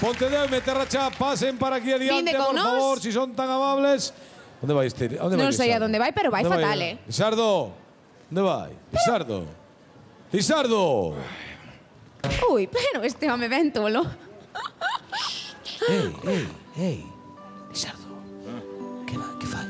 Pontedeu, Meterrachá, pasen para aquí adiante, por favor, si son tan amables. ¿Dónde vai este? Non sei a onde vai, pero vai fatal, Lisardo, onde vai? Lisardo. Lisardo! Ui, pero este home ben tolo. Ei. Lisardo. Que fai?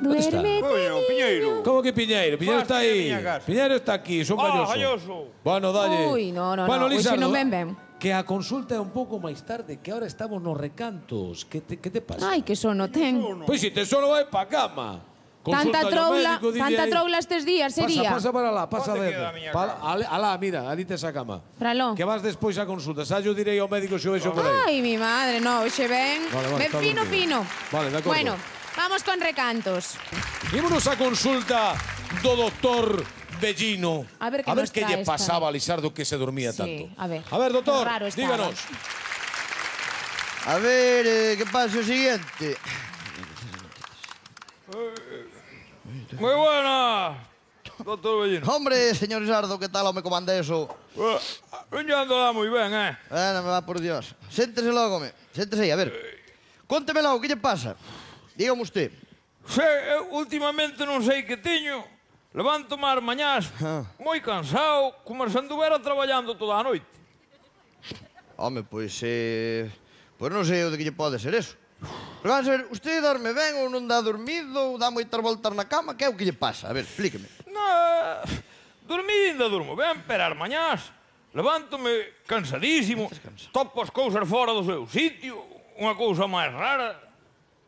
Duerme. Coño, Piñeiro. Como que Piñeiro? Piñeiro está aí. Piñeiro está aquí, son galloso. Galloso. Bueno, dalle. Ui, no, Bueno, hoxe Lisardo, non ben ben. que a consulta é un pouco máis tarde, que ahora estamos nos recantos. Que te pasa? Ai, que sono ten. Pois si te solo vai pa cama. Tanta troula estes días sería. Pasa para lá, pasa Onde dentro. queda a miña cama? Alá, mira, ali tes a cama. Para lo. Que vas despois a consulta. Xa yo direi ao médico se o vexo por aí. Ai, mi madre, no, hoxe ben. Vale, Ben está fino, dormido. fino. Vale, de acordo. Bueno, vamos con recantos. Ímonos a consulta do doctor Bellino. A ver que nos que lle trae esta. pasaba a Lisardo que se dormía Sí, tanto. a ver. Doctor, Qué raro estaba. díganos. A ver, que pasa o siguiente. Moi buena, doctor Bellino. Hombre, señor Sardo, que tal home comanda eso? Veño ando lá moi ben, Non me va por Dios. Séntese logo, home. Séntese aí, a ver. Pónteme logo, que lle pasa? Dígame usted. Eu últimamente non sei que teño. Levanto mar mañás moi cansado, como se anduvera traballando toda a noite. Home, pois non sei o de que lle pode ser eso. Pero vamos a ver, usted dorme ben ou non dá dormido, ou dá moitas voltas na cama, que é o que lle pasa? A ver, explíqueme. Dormir ainda durmo ben, pero as mañás levántome cansadísimo, topo as cousas fora do seu sitio, unha cousa máis rara.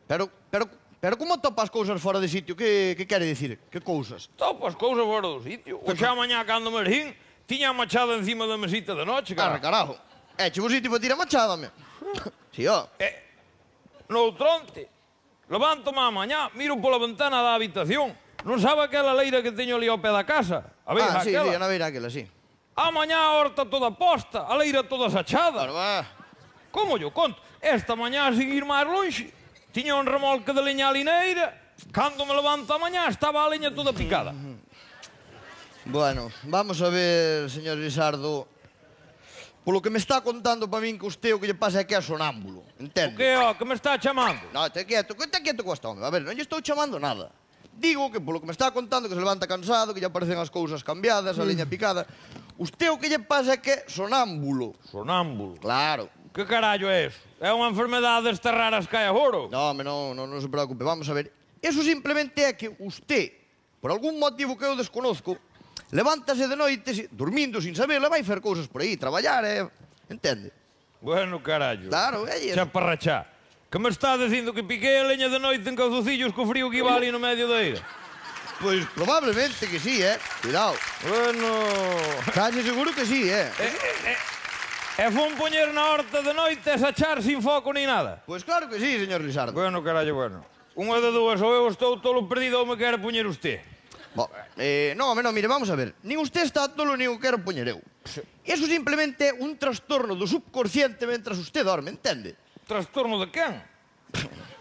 Pero como topa as cousas fora de sitio? Que quere dicir? Que cousas? Topo as cousas fora do sitio. O xa mañá cando me leín, tiña a machada encima da mesita de noche, cara. Carajo. Che, vos sitio para tirar machada, me. Si, ó. Noutronte, levántome a mañá, miro pola ventana da habitación, non sabe aquela leira que teño ali ao pé da casa? A ver, Sí, aquela. na beira aquela, sí. A mañá a horta toda posta, a leira toda sachada. Claro, va. Como yo conto? Esta mañá, sin ir máis longe, tiña un remolque de leña alineira, cando me levanto a mañá estaba a leña toda picada. Bueno, vamos a ver, señor Lisardo. Polo que me está contando para min que usted o que lle pasa é que é sonámbulo, entende? Que me está chamando? No, te quieto co este home. A ver, non lle estou chamando nada. Digo que polo que me está contando que se levanta cansado, que lle aparecen as cousas cambiadas, a leña picada. Usted o que lle pasa é que é sonámbulo. Sonámbulo? Claro. Que carallo é eso? É unha enfermedade destas raras que hai agora? No, home, non se preocupe. Vamos a ver. Eso simplemente é que usted, por algún motivo que eu desconozco, levántase de noite, dormindo sin saber, e vai fer cousas por aí, traballar, entende? Bueno, carallo. Claro, é Xa parrachá. Que me está dicindo que piquei a leña de noite en calzocillos co frío que iba ali no medio da ira? Pois probablemente que sí, Cuidado. Bueno... Case seguro que sí, E fun poñer na horta de noite a sachar sin foco ni nada? Pois claro que sí, señor Lisardo. Bueno, carallo, bueno. Unha de dúas, ou eu estou tolo perdido ou me quere poñer usted. No, mire, vamos a ver. Nin usted está tolo, nin o quero poñer eu. Eso simplemente é un trastorno do subconsciente mentras usted dorme, entende? Trastorno de quen?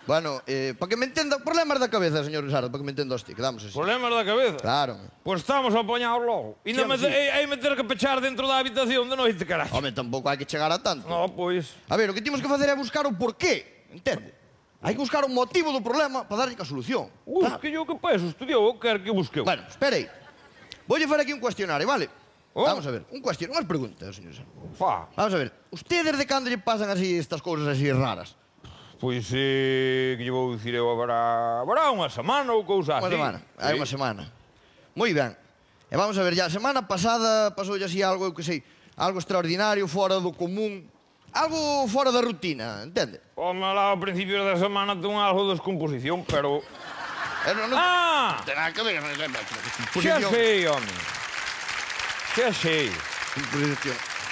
Bueno, para que me entenda, problemas da cabeza, señor Lisardo, para que me entenda usted, quedamos así. Problemas da cabeza? Claro. Pois estamos apañados logo. Ainda hai meter que pechar dentro da habitación de noite, carallo. Home, tampouco hai que chegar a tanto. No, pois... A ver, o que temos que facer é buscar o porqué, entende? Hai que buscar o motivo do problema para darlle a solución. Que yo que peso estudiou, eu quero que busqueu. Bueno, espere aí. Voulle fazer aquí un cuestionario, vale? Vamos a ver, unhas preguntas, señor Lisardo. Vamos a ver, usted desde cando lle pasan así estas cousas así raras? Pois, que lle vou dicir eu, haberá unha semana ou cousa así. Unha semana, hai unha semana. Moi ben. E vamos a ver, ya a semana pasada pasoulle así algo, eu que sei, algo extraordinario, fora do común, algo fora da rutina, entende? Home, lá ao principio da semana ten algo de descomposición, pero... Non ten nada que ver. Xa sei, home. Xa sei.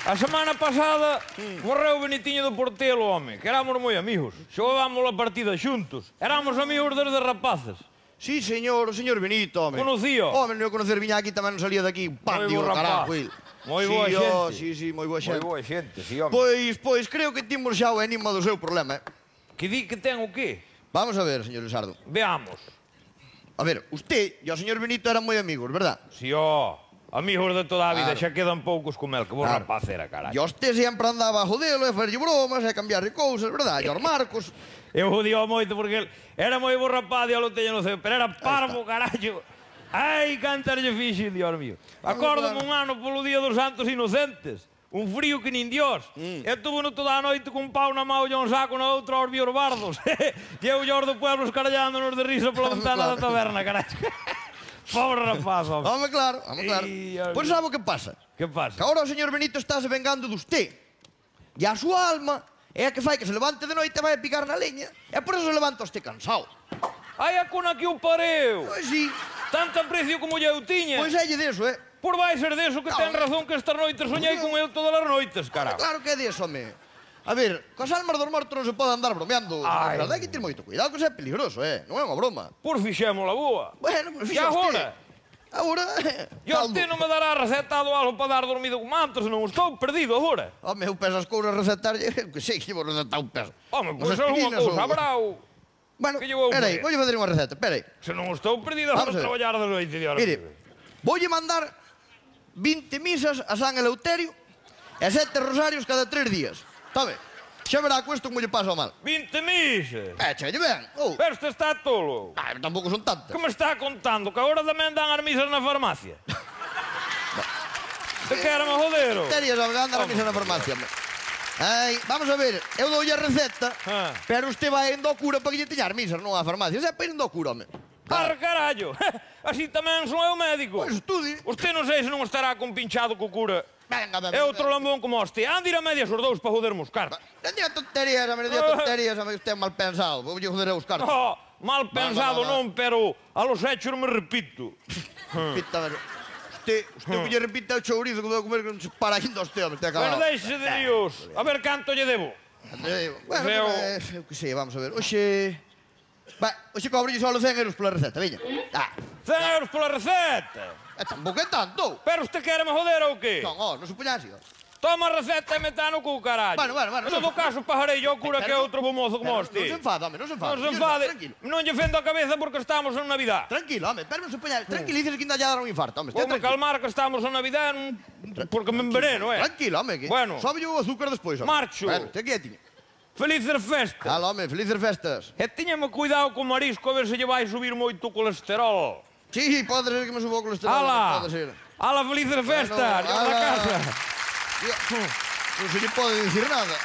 A semana pasada morreu Benitiño do Portelo, home, que éramos moi amigos. Xogábamos a partida xuntos. Éramos amigos desde rapaces. Sí, señor, o señor Benito, home. Conocío? Home, non conocer viña aquí tamén non salía daqui. Pandio, carajo. Moi boa xente. Sí, moi boa xente. Moi boa xente, sí, home. Pois, creo que timos xa o enigma do seu problema, Que di que ten o qué? Vamos a ver, señor Lisardo. Veamos. A ver, usted e o señor Benito eran moi amigos, verdad? Si, ó. Amigos de toda a vida, xa quedan poucos como el, que vos rapaz era, carallo. E este sempre andaba a jodelo, a farlle bromas, a cambiarle cousas, verdad? E os Marcos... Eu jodío moito porque era moi bo rapaz e lo teño no ceo, pero era parvo, carallo. Ai, cantarlle fixi, Dios mío. Acórdame un ano polo Día dos Santos Inocentes. Un frío que nin Dios. E tuvo-no toda a noite con un pau na mão e un saco na outra aos bios bardos. E eu e os do pueblo escarallándonos de risa pola ventana da taberna, carallo. Pobre rapaz, home. Home, claro. Pois sabe o que pasa? Que pasa? Que agora o señor Benito está se vengando de usted. E a súa alma é a que fai que se levante de noite e vai a picar na leña. E por eso se levanta usted cansado. Ai, a cuna que o pareu. Pois sí. Tanto aprecio como eu tiña. Pois é deso, Por vai ser deso que ten razón que esta noite soñei con eu todas as noites, cara. Claro que é deso, home. A ver, cos almas dos mortos non se pode andar bromeando. Ai. Hai que ter moito cuidado, que isso é peligroso, non é unha broma. Por fixémola boa. Bueno, pois E fixa agora? Agora... E usted non me dará recetado algo para dar dormido con mantos, non estou perdido agora. Home, eu peso as cousas a recetar, que sei que vou recetar un peso. Home, pois algunha cousa habrá o... Bueno, que llevou espera aí, por voulle fazer unha receta, espera aí. Se non estou perdido, vamos a traballar de noite, Dios. Mire, voulle mandar 20 misas a San Eleuterio e 7 rosarios cada 3 días. Está ben? Xa verá cu isto como lle pasa o mal. 20 misas. Chelle ben. Pero este está tolo. Tampouco son tantas. Que me está contando? Que agora tamén dan as misas na farmacia? Te quereme joder, o? Terías a andar a misa na farmacia. Ai, vamos a ver, eu doulle a receta, pero usted vai indo ao cura para que lle teñar misas, non á farmacia. Xa para ir indo ao cura, home. Arre, carallo! Así tamén son eu médico. Pois estudie. Usted non sei se non estará compinchado co cura. Venga, É outro lambón como este. Ande ir a medias os dous para jodermos cartas. Non diga tonterías, home, non diga tonterías, home, usted é mal pensado. Vou lle joder a os cartas. Oh, mal pensado non, pero a los hechos me repito. Repita, usted que lle repita o chourizo que vou comer que non se para indo usted, home, te Pero acabado. deixe de Dios. A ver canto lle debo. Bueno, eu que sei, vamos a ver. Oxe... Oxe cobro só 100 euros pola receta, veña. 100 euros pola receta. Tampouco é tanto. Pero usted quereme joder ou que? Non, non se puña así. Toma a receta e metá no cu, carallo. Bueno. En todo caso, pajarei yo cura que é outro bom mozo como este. Non se enfada, home, non se enfada. Non se enfade. Tranquilo. Non lle fendo a cabeza porque estamos en Navidad. Tranquilo, home, pero non se puña... Tranquilícese que ainda lle dar un infarto, home. Vou-me calmar que estamos en Navidad porque me enveneno, Tranquilo, home, que... Bueno. Sobe o azúcar despois, home. Marcho. Bueno, te quietiña. Felices festas. Hala, home, felices festas. E tiñame cuidado co marisco a ver se lle vai subir moito o colesterol. Sí, pode ser que me subo o colesterol. Ala, Pode ser. Ala, felices festas. Bueno, Yo a ala. casa. Non se lle pode dicir nada.